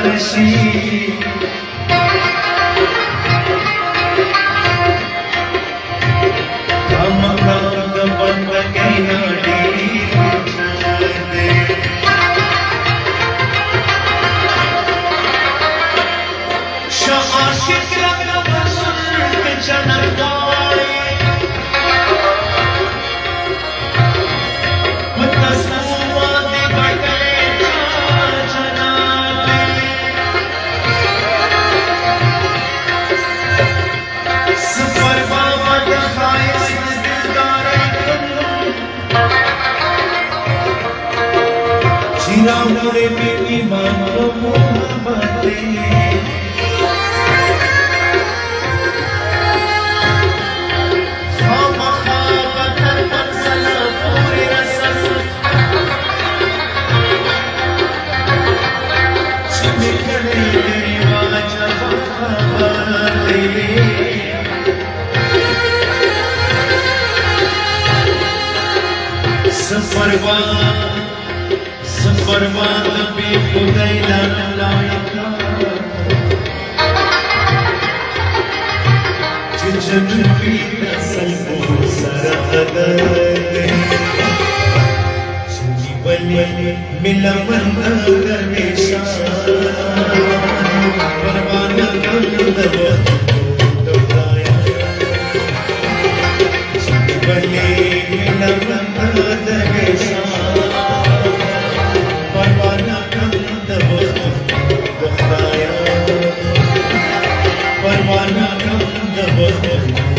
रशी हम कांद बंद के नाडी छाने शाशिक रब सुन जनवाए मतसुआ दे बटे जनाते सफर बाबद खाइस दिलदार जीरा मुरे बेबी मांगो मोहब्बतें सफरवाद भी खुदैला लायका जिजन भी नसल को सरहद जीवन मिला मंद हमेशा परवाना कंद जीवन मिला मंद हमेशा परवाना कंद बख्ताया परवाना कंद बख्ताया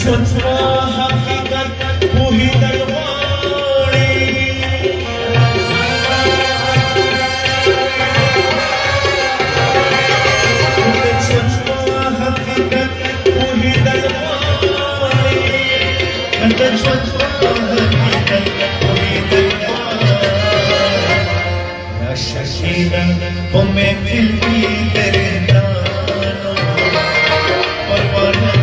छुआ हकीकत वही दरबारी छुआ हकीकत वही दरबारी छुआ हकीकत वही दरबारी या शशीना वो मैं दिल की तेरे नानों परवाना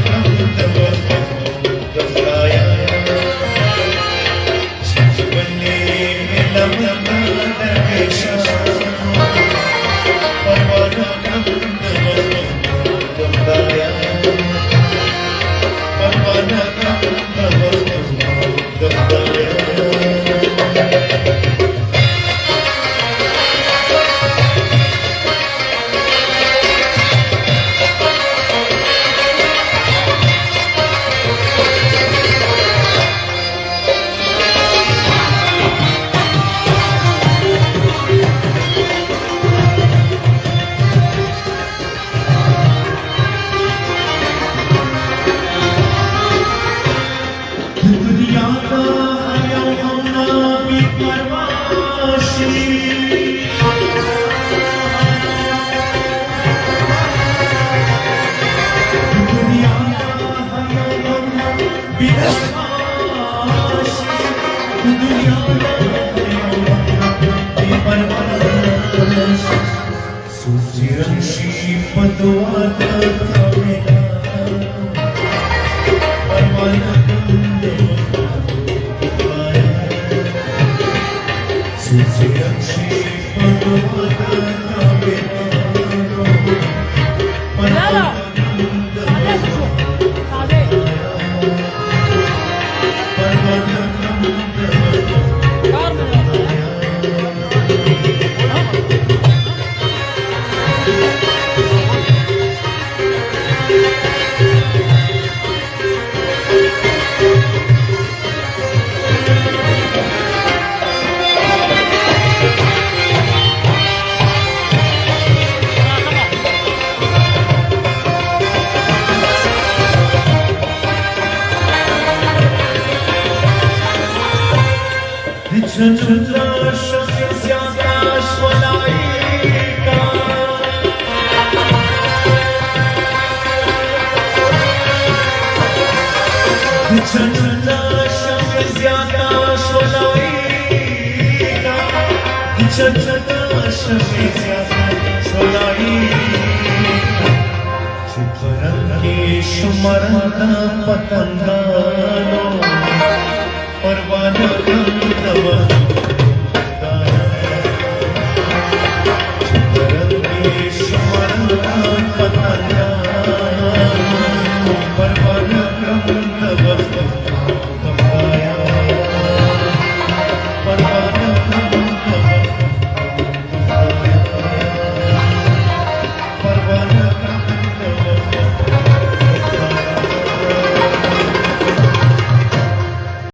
Chandra Shakya Syakash Valaika ज्यादा सोलाईगा जगदाश में ज्यादा सोलाईगा चिपरंगी शुमरंगा पतंगानो परवाना कंदवा चिपरंगी शुमरंगा पतंगा